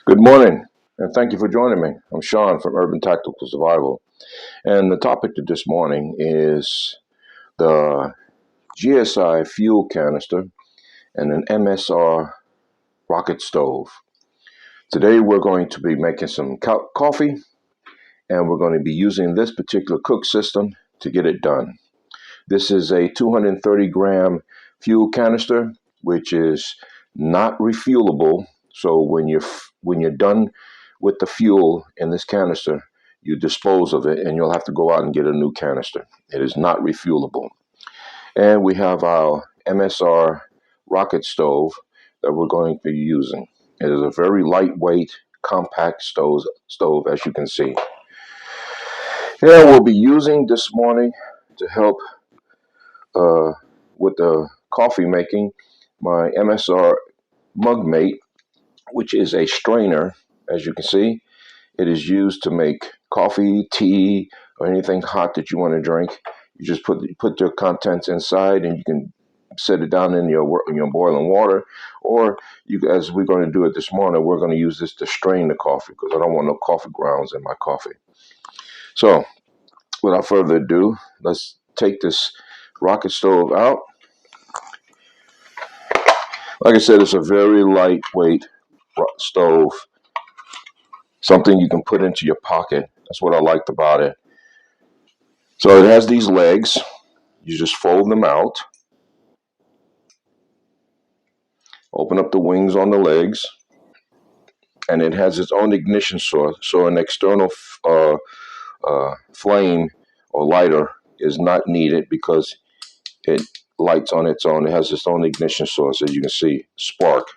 Good morning, and thank you for joining me. I'm Sean from Urban Tactical Survival, and the topic of this morning is the GSI fuel canister and an MSR Rocket Stove. Today we're going to be making some coffee, and we're going to be using this particular cook system to get it done. This is a 230-gram fuel canister, which is not refuelable. So when you're done with the fuel in this canister, you dispose of it and you'll have to go out and get a new canister. It is not refuelable. And we have our MSR Rocket Stove that we're going to be using. It is a very lightweight, compact stove, as you can see. And we'll be using this morning to help with the coffee making, my MSR Mug Mate, which is a strainer. As you can see, it is used to make coffee, tea, or anything hot that you want to drink. You just put your contents inside, and you can set it down in your boiling water, or as we're going to do it this morning, we're going to use this to strain the coffee because I don't want no coffee grounds in my coffee. So, without further ado, let's take this rocket stove out. Like I said, it's a very lightweight stove, something you can put into your pocket. That's what I liked about it. So it has these legs. You just fold them out, open up the wings on the legs, and it has its own ignition source. So an external flame or lighter is not needed because it lights on its own. It has its own ignition source, as you can see, spark.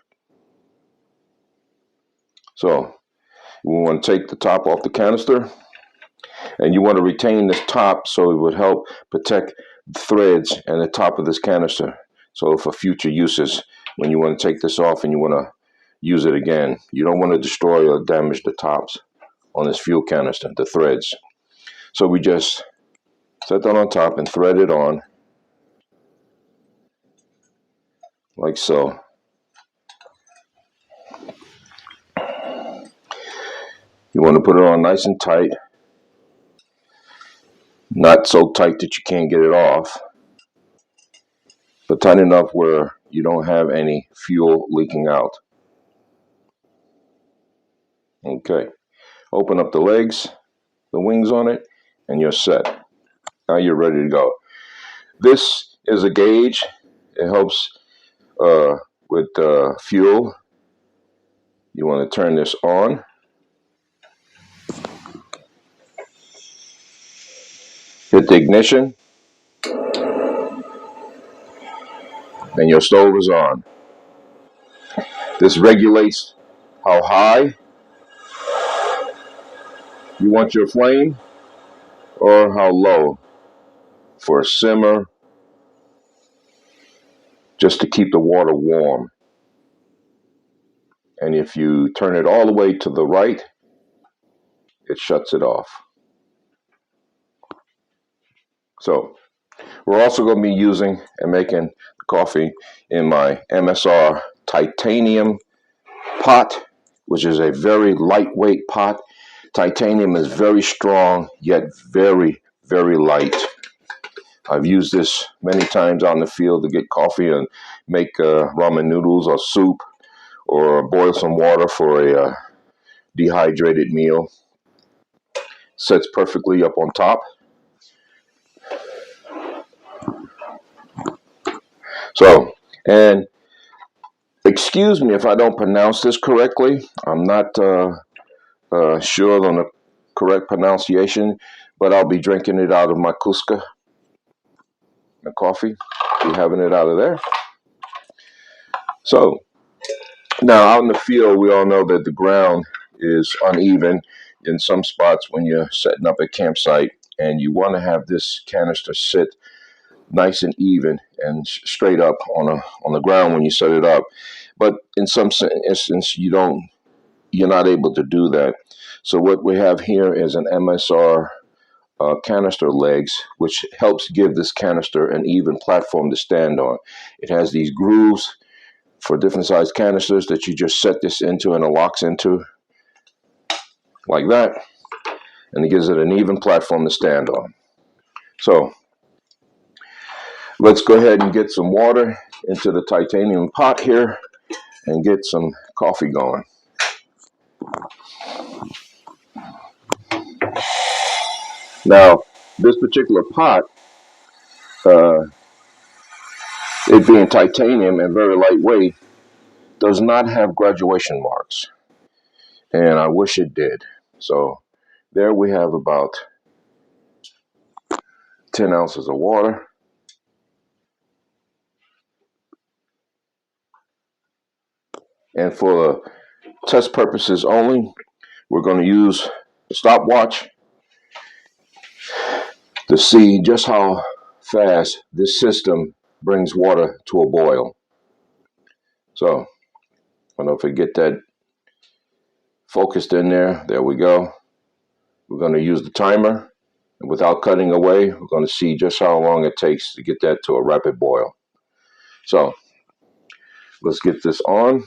So we want to take the top off the canister, and you want to retain this top so it would help protect the threads and the top of this canister. So for future uses, when you want to take this off and you want to use it again, you don't want to destroy or damage the tops on this fuel canister, the threads. So we just set that on top and thread it on like so. You want to put it on nice and tight, not so tight that you can't get it off, but tight enough where you don't have any fuel leaking out. Okay, open up the legs, the wings on it, and you're set. Now you're ready to go. This is a gauge. It helps with fuel. You want to turn this on. Hit the ignition, and your stove is on. This regulates how high you want your flame or how low for a simmer, just to keep the water warm. And if you turn it all the way to the right, it shuts it off. So we're also going to be using and making the coffee in my MSR Titanium pot, which is a very lightweight pot. Titanium is very strong, yet very, very light. I've used this many times out in the field to get coffee and make ramen noodles or soup, or boil some water for a dehydrated meal. Sets perfectly up on top. So, and excuse me if I don't pronounce this correctly. I'm not sure on the correct pronunciation, but I'll be drinking it out of my Kusca, the coffee. Be having it out of there. So, now out in the field, we all know that the ground is uneven in some spots when you're setting up a campsite, and you want to have this canister sit nice and even and straight up on the ground when you set it up. But in some instance, you're not able to do that. So what we have here is an MSR canister legs, which helps give this canister an even platform to stand on. It has these grooves for different size canisters that you just set this into and it locks into like that, and it gives it an even platform to stand on. So let's go ahead and get some water into the titanium pot here and get some coffee going. Now, this particular pot, it being titanium and very lightweight, does not have graduation marks, and I wish it did. So there we have about 10 ounces of water. And for test purposes only, we're going to use a stopwatch to see just how fast this system brings water to a boil. So I don't know if we get that focused in there. There we go. We're going to use the timer, and without cutting away, we're going to see just how long it takes to get that to a rapid boil. So let's get this on.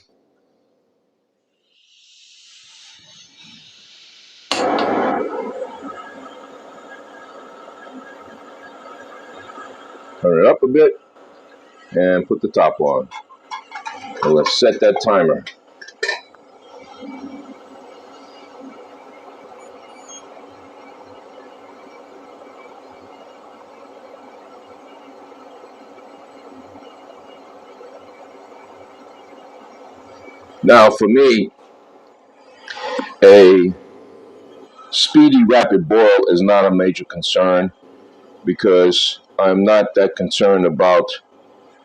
Turn it up a bit and put the top on. And let's set that timer. Now for me, a speedy rapid boil is not a major concern because I'm not that concerned about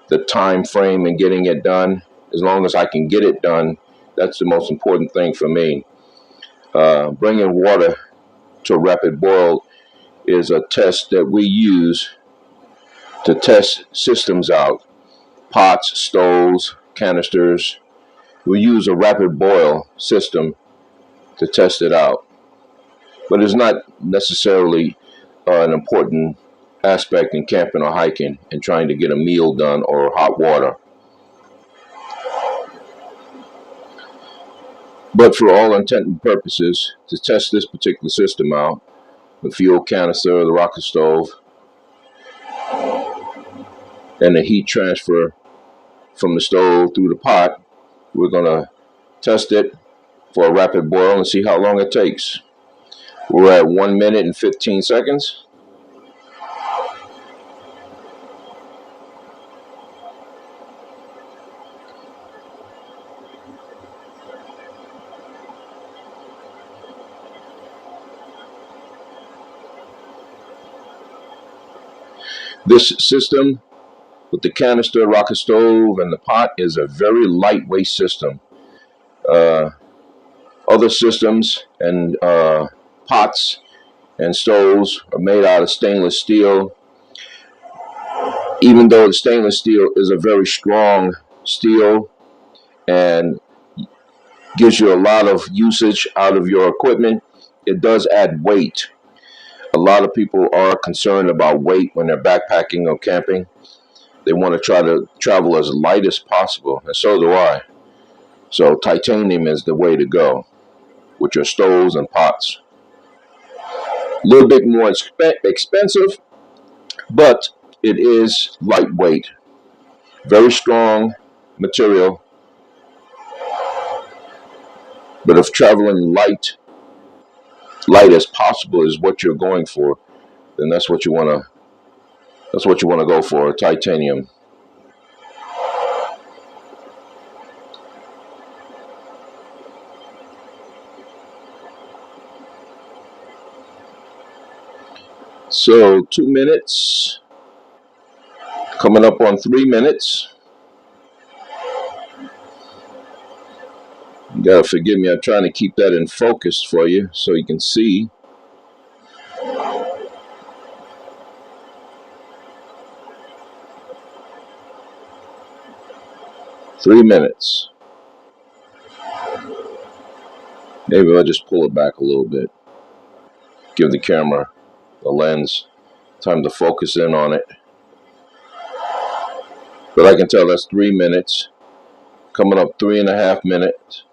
the time frame and getting it done. As long as I can get it done, that's the most important thing for me. Bringing water to a rapid boil is a test that we use to test systems out. Pots, stoves, canisters. We use a rapid boil system to test it out. But it's not necessarily an important aspect in camping or hiking and trying to get a meal done or hot water. But for all intent and purposes, to test this particular system out, the fuel canister, the rocket stove, and the heat transfer from the stove through the pot, we're going to test it for a rapid boil and see how long it takes. We're at 1 minute and 15 seconds. This system with the canister, rocket stove, and the pot is a very lightweight system. Other systems and pots and stoves are made out of stainless steel. Even though the stainless steel is a very strong steel and gives you a lot of usage out of your equipment, it does add weight. A lot of people are concerned about weight when they're backpacking or camping. They want to try to travel as light as possible, and so do I. So titanium is the way to go with your stoves and pots. A little bit more expensive, but it is lightweight. Very strong material. But if traveling light as possible is what you're going for, then that's what you want to go for, titanium. So 2 minutes, coming up on 3 minutes. You gotta forgive me, I'm trying to keep that in focus for you so you can see. Three minutes. Maybe I'll just pull it back a little bit. Give the camera, the lens, time to focus in on it. But I can tell that's 3 minutes. Coming up 3.5 minutes.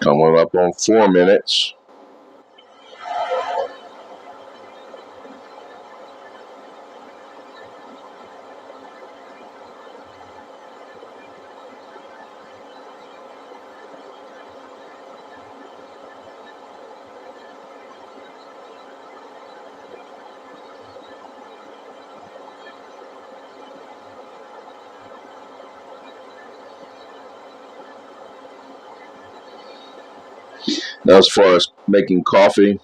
Coming up on 4 minutes. Now, as far as making coffee,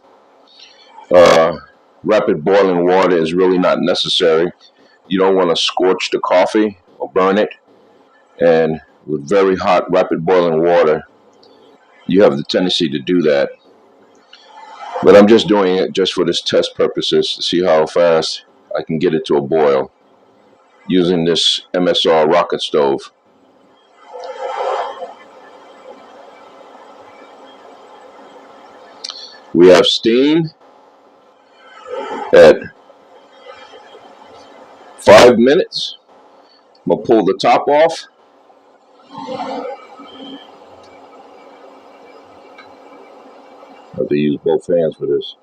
rapid boiling water is really not necessary. You don't want to scorch the coffee or burn it. And with very hot rapid boiling water, you have the tendency to do that. But I'm just doing it just for this test purposes to see how fast I can get it to a boil using this MSR Rocket Stove. We have steam at 5 minutes. I'm going to pull the top off. I have to use both hands for this.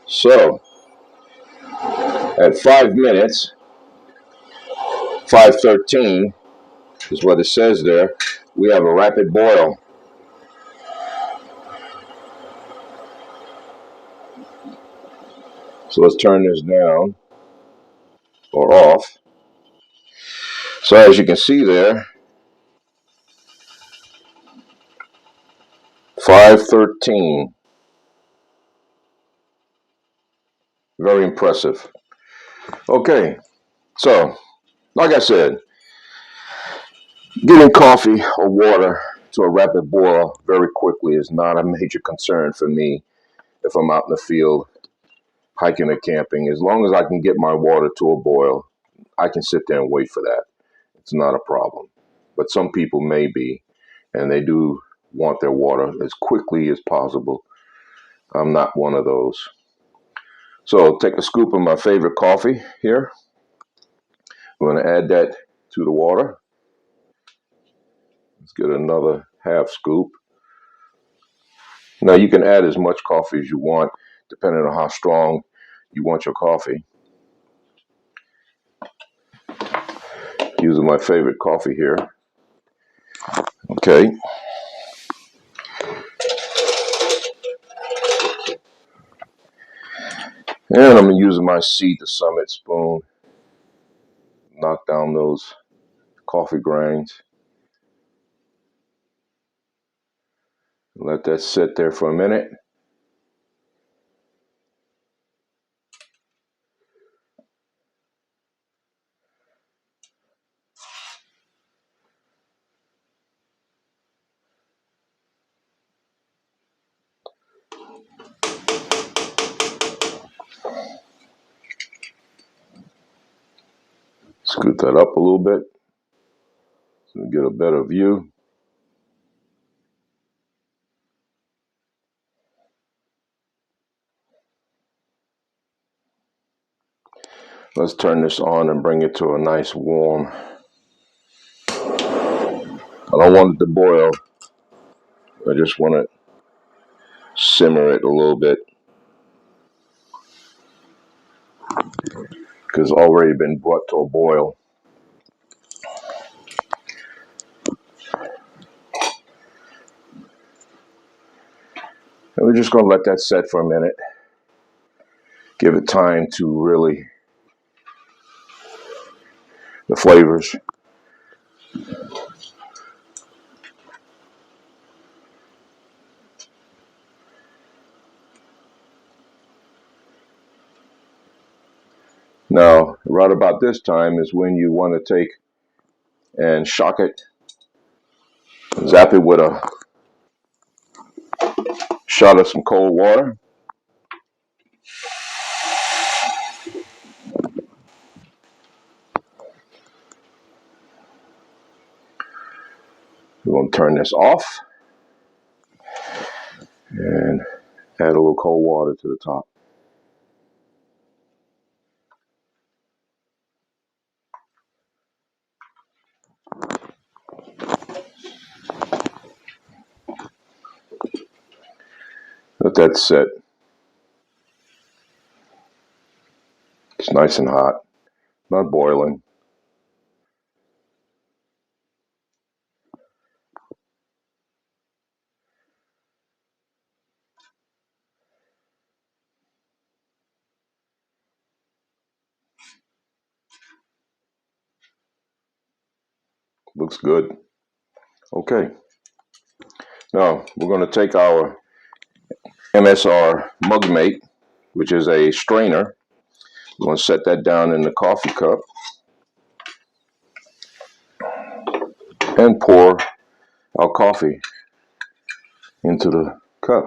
So, at 5 minutes, 5:13 is what it says there, we have a rapid boil. So let's turn this down or off. So as you can see there, 5:13. Very impressive. Okay, so like I said, getting coffee or water to a rapid boil very quickly is not a major concern for me if I'm out in the field hiking or camping. As long as I can get my water to a boil, I can sit there and wait for that. It's not a problem. But some people may be, and they do want their water as quickly as possible. I'm not one of those. So take a scoop of my favorite coffee here. I'm going to add that to the water. Let's get another half scoop. Now you can add as much coffee as you want, depending on how strong you want your coffee. Using my favorite coffee here. Okay. And I'm using my Seed to Summit spoon. Knock down those coffee grains. Let that sit there for a minute. Scoot that up a little bit so we get a better view. Let's turn this on and bring it to a nice warm. I don't want it to boil. I just want to simmer it a little bit because it's already been brought to a boil. And we're just going to let that set for a minute. Give it time to really, the flavors. Now, right about this time is when you want to take and shock it. Zap it with a shot of some cold water. We're going to turn this off and add a little cold water to the top. Let that sit. It's nice and hot, not boiling. Looks good. Okay. Now we're going to take our MSR Mug Mate, which is a strainer. We're going to set that down in the coffee cup and pour our coffee into the cup.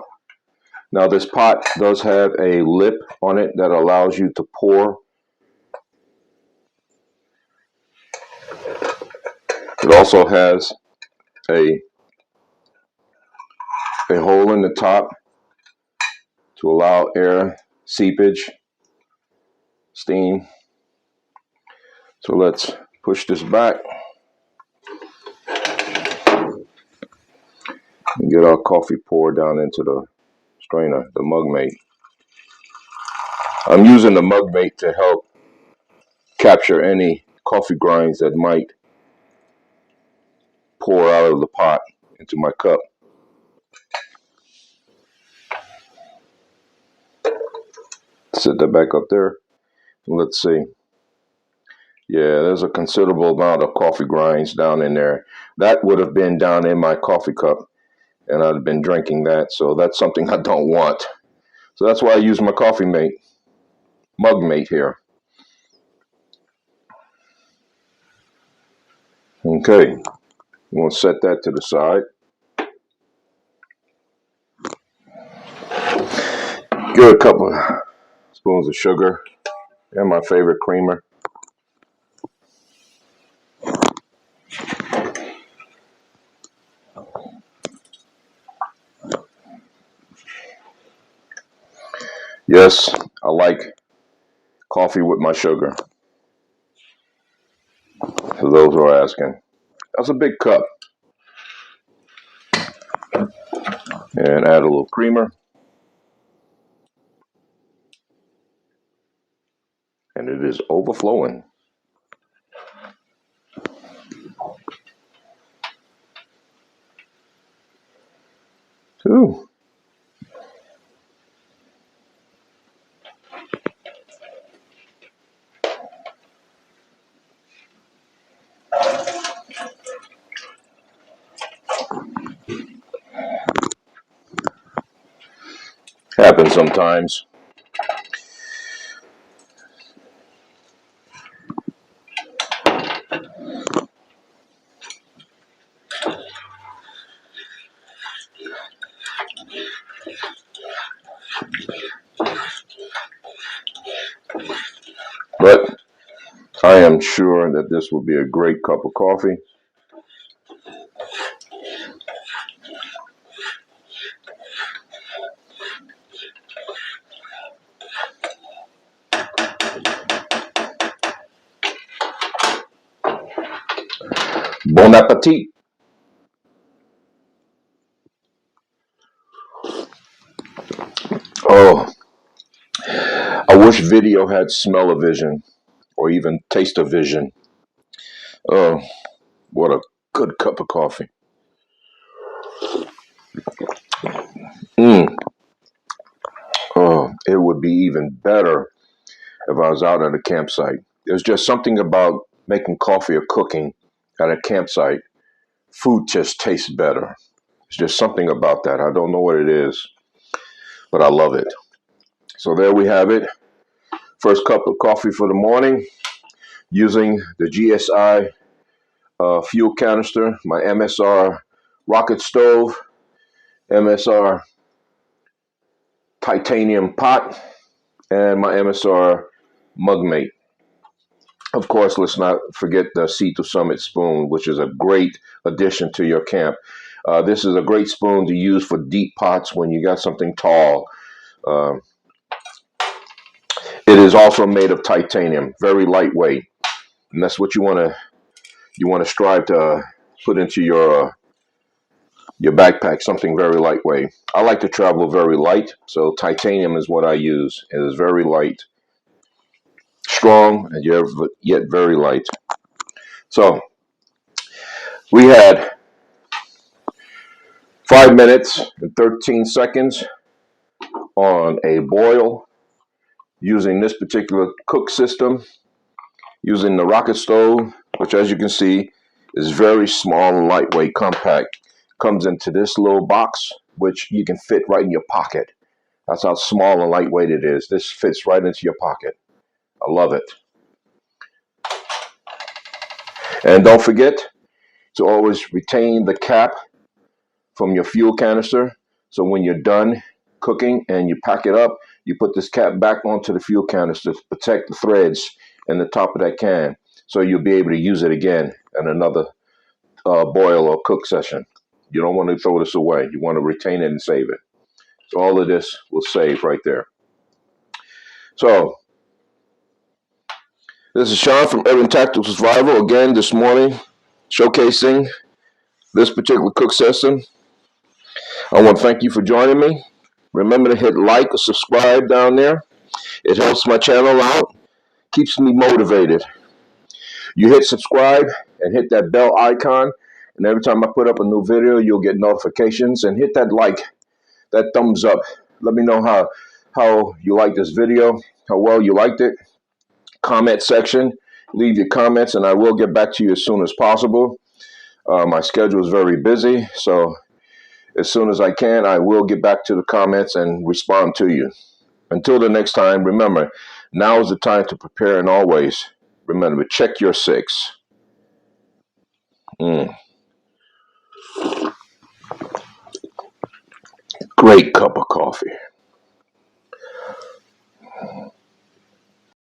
Now this pot does have a lip on it that allows you to pour. It also has a hole in the top to allow air seepage, steam. So let's push this back and get our coffee poured down into the strainer, the Mug Mate. I'm using the Mug Mate to help capture any coffee grinds that might pour out of the pot into my cup. Set that back up there. Let's see. Yeah, there's a considerable amount of coffee grinds down in there. That would have been down in my coffee cup, and I'd been drinking that, so that's something I don't want. So that's why I use my coffee mate, Mug Mate here. Okay, I'm going to set that to the side. Give a couple of spoons of sugar and my favorite creamer. Yes, I like coffee with my sugar. For those who are asking, that's a big cup. And add a little creamer. And it is overflowing. Ooh. Happens sometimes. But I am sure that this will be a great cup of coffee. Bon appetit. Oh, I wish video had smell-o-vision or even taste-o-vision. Oh, what a good cup of coffee. Oh, it would be even better if I was out at a campsite. There's just something about making coffee or cooking at a campsite. Food just tastes better. It's just something about that. I don't know what it is, but I love it. So there we have it. First cup of coffee for the morning using the GSI fuel canister, my MSR Rocket Stove, MSR Titanium pot, and my MSR Mug Mate. Of course, let's not forget the Sea to Summit spoon, which is a great addition to your camp. This is a great spoon to use for deep pots when you got something tall. It is also made of titanium, very lightweight, and that's what you want to strive to put into your your backpack, something very lightweight. I like to travel very light, so titanium is what I use. It is very light, strong, and yet very light. So we had 5 minutes and 13 seconds on a boil using this particular cook system, using the Rocket Stove, which, as you can see, is very small and lightweight, compact. Comes into this little box, which you can fit right in your pocket. That's how small and lightweight it is. This fits right into your pocket. I love it. And don't forget to always retain the cap from your fuel canister. So when you're done cooking and you pack it up, you put this cap back onto the fuel canister to protect the threads in the top of that can. So you'll be able to use it again in another boil or cook session. You don't want to throw this away. You want to retain it and save it. So all of this will save right there. So this is Sean from Urban Tactical Survival again this morning, showcasing this particular cook system. I want to thank you for joining me. Remember to hit like or subscribe down there. It helps my channel out, keeps me motivated. You hit subscribe and hit that bell icon, and every time I put up a new video, you'll get notifications. And hit that like, that thumbs up. Let me know how you like this video, how well you liked it. Comment section, leave your comments, and I will get back to you as soon as possible. My schedule is very busy, so as soon as I can, I will get back to the comments and respond to you. Until the next time, remember, now is the time to prepare, and always remember, check your six. Great cup of coffee.